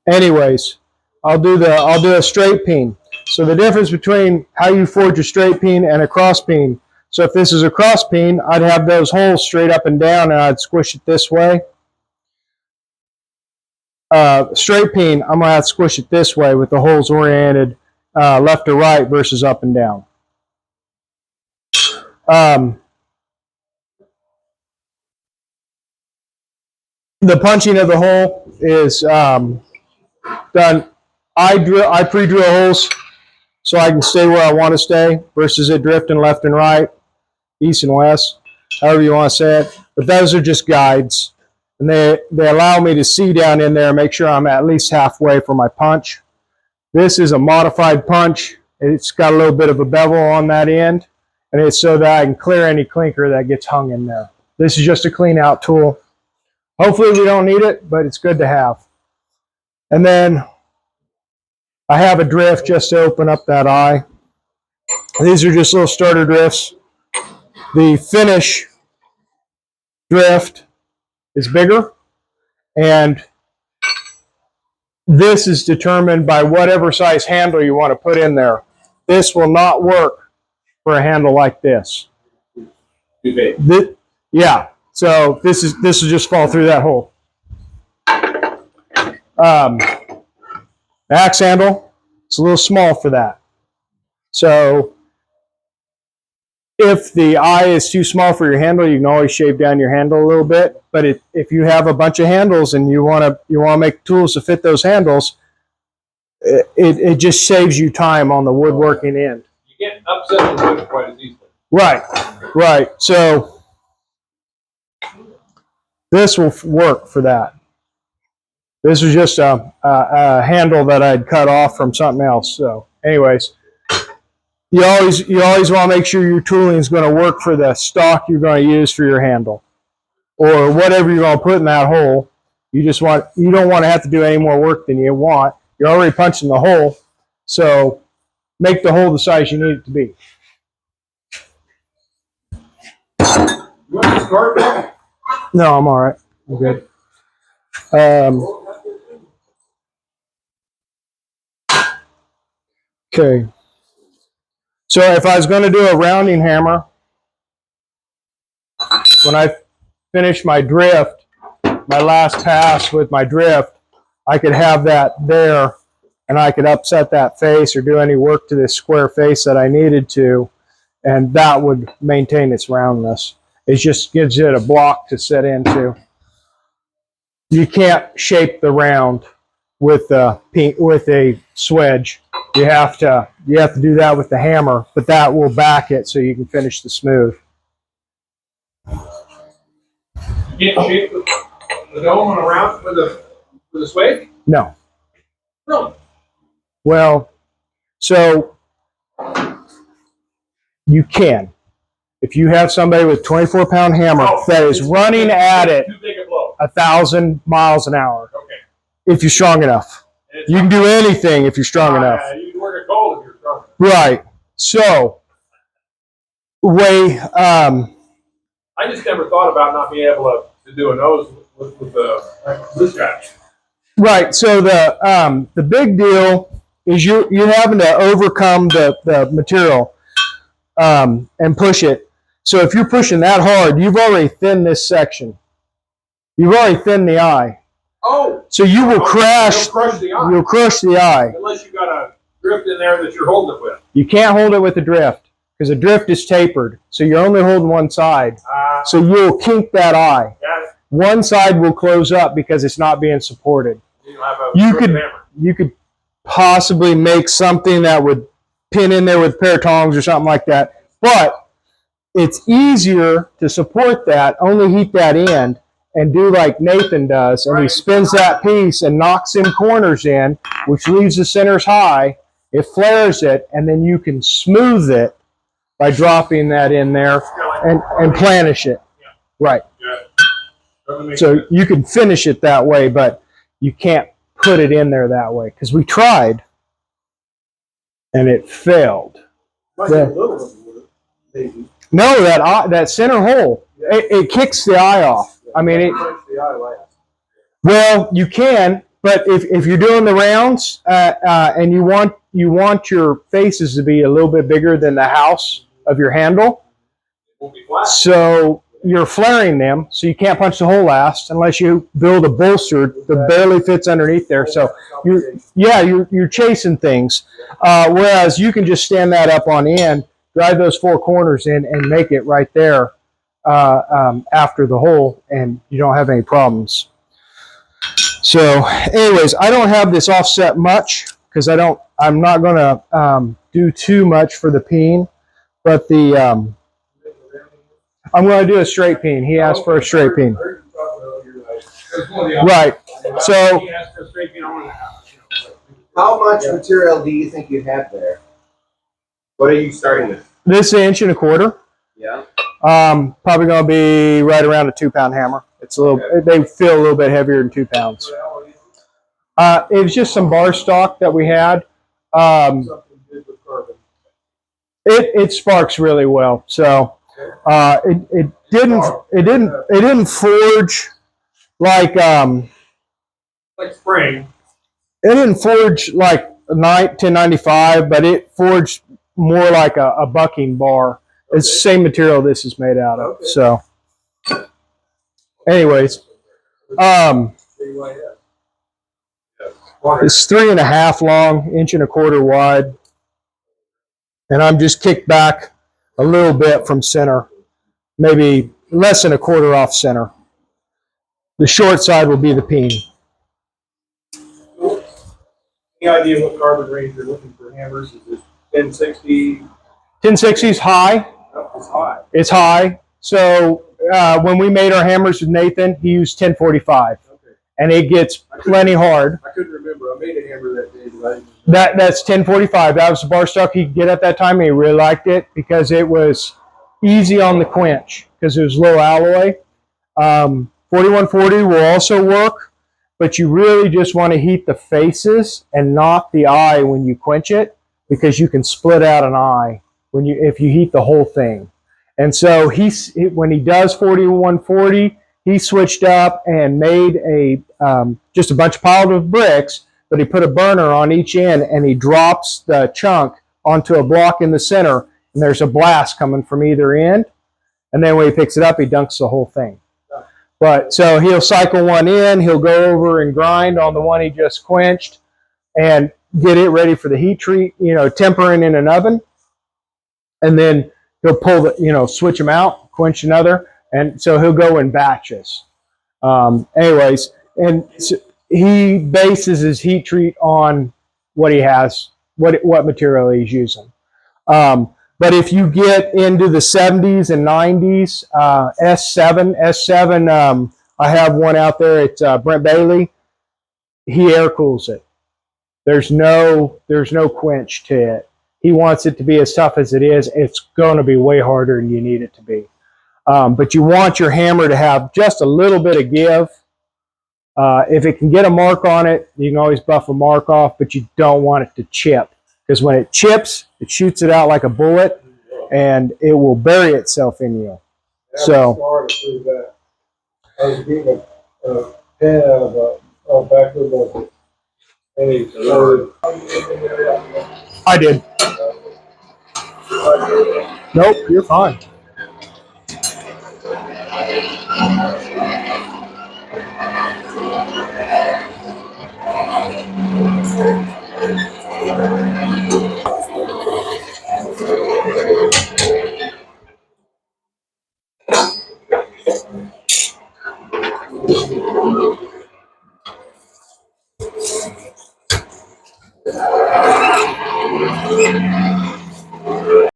Anyways, I'll do a straight peen. So the difference between how you forge a straight peen and a cross peen. So if this is a cross peen, I'd have those holes straight up and down, and I'd squish it this way. Straight peen, I'm gonna have to squish it this way with the holes oriented left to right versus up and down. The punching of the hole is done. I pre-drill holes so I can stay where I want to stay versus it drifting left and right, east and west, however you want to say it. But those are just guides, and they allow me to see down in there and make sure I'm at least halfway for my punch. This is a modified punch. It's got a little bit of a bevel on that end, and it's so that I can clear any clinker that gets hung in there. This is just a clean out tool. Hopefully we don't need it, but it's good to have. And then I have a drift just to open up that eye. These are just little starter drifts. The finish drift is bigger, and this is determined by whatever size handle you want to put in there. This will not work for a handle like this. Too big. Yeah. So this will just fall through that hole. Axe handle, it's a little small for that. So if the eye is too small for your handle, you can always shave down your handle a little bit. But if you have a bunch of handles and you want to make tools to fit those handles, it just saves you time on the woodworking end. You can't upset the wood quite as easily. Right. So this will work for that. This was just a handle that I'd cut off from something else. So anyways, you always want to make sure your tooling is going to work for the stock you're going to use for your handle, or whatever you're going to put in that hole. You don't want to have to do any more work than you want. You're already punching the hole, so make the hole the size you need it to be. You want to start that? No, I'm all right. I'm good. Okay. So if I was going to do a rounding hammer, when I finish my drift, my last pass with my drift, I could have that there, and I could upset that face or do any work to this square face that I needed to, and that would maintain its roundness. It just gives it a block to set into. You can't shape the round with a swedge. You have to do that with the hammer, but that will back it so you can finish the smooth. You can't shape the dome on a round with a sway? No. Really? Well, so you can. If you have somebody with 24-pound hammer that is running at it 1,000 miles an hour, okay, if you're strong enough. You can do anything if you're strong enough. You can work a goal if you're strong enough. Right. So, I just never thought about not being able to do a nose with this guy. Right. So the big deal is you're having to overcome the material and push it. So if you're pushing that hard, you've already thinned this section. You've already thinned the eye. Oh. So you will crash. You'll crush the eye. You'll crush the eye. Unless you got a drift in there that you're holding it with. You can't hold it with a drift because a drift is tapered. So you're only holding one side. So you'll kink that eye. Got it. One side will close up because it's not being supported. You could possibly make something that would pin in there with a pair of tongs or something like that. But it's easier to support that, only heat that end, and do like Nathan does, and he spins that piece and knocks them corners in, which leaves the centers high. It flares it, and then you can smooth it by dropping that in there and planish it. Right. So you can finish it that way, but you can't put it in there that way, because we tried, and it failed. No, that center hole, it kicks the eye off. I mean, well, you can, but if you're doing the rounds and you want your faces to be a little bit bigger than the house of your handle, It won't be flat. so you're flaring them, so you can't punch the hole last unless you build a bolster that barely fits underneath there. So you're chasing things, whereas you can just stand that up on end, drive those four corners in, and make it right there after the hole, and you don't have any problems. So, anyways, I don't have this offset much because I'm not going to do too much for the peen, but the I'm going to do a straight peen. He asked for a straight peen. Right. So, He asked for a straight peen, I wanted to have, How much material do you think you have there? What are you starting with? this is 1.25 inches. Yeah. Probably going to be right around a 2-pound hammer. It's a little. They feel a little bit heavier than 2 pounds. It was just some bar stock that we had. something good with carbon. It sparks really well. So it didn't forge like Like spring. it didn't forge like a 1095, but it forged more like a bucking bar. It's the same material this is made out of. Okay. So, anyways, it's 3.5 long, 1.25 wide, and I'm just kicked back a little bit from center, maybe less than a quarter off center. The short side will be the peen. Any idea what carbon range you're looking for hammers? Is it 1060? 1060 is high. It's high. It's high. So when we made our hammers with Nathan, he used 1045, Okay. and it gets plenty hard. I couldn't remember. I made a hammer that day, but I didn't. That's 1045. That was the bar stock he could get at that time, and he really liked it because it was easy on the quench because it was low alloy. 4140 will also work, but you really just want to heat the faces and not the eye when you quench it, because you can split out an eye if you heat the whole thing. And so when he does 4140, he switched up and made just a bunch of piled of bricks, but he put a burner on each end and he drops the chunk onto a block in the center, and there's a blast coming from either end. And then when he picks it up, he dunks the whole thing. But so he'll cycle one in, he'll go over and grind on the one he just quenched and get it ready for the heat treat, tempering in an oven. And then he'll pull switch them out, quench another. And so he'll go in batches. Anyways, and so he bases his heat treat on what he has, what material he's using. But if you get into the 70s and 90s, S7, I have one out there. It's Brent Bailey. He air cools it. There's no quench to it. He wants it to be as tough as it is. It's going to be way harder than you need it to be. But you want your hammer to have just a little bit of give. If it can get a mark on it, you can always buff a mark off, but you don't want it to chip. Because when it chips, it shoots it out like a bullet, and it will bury itself in you. So, I was getting a pen out of a back of the and he started. I did. Nope, you're fine.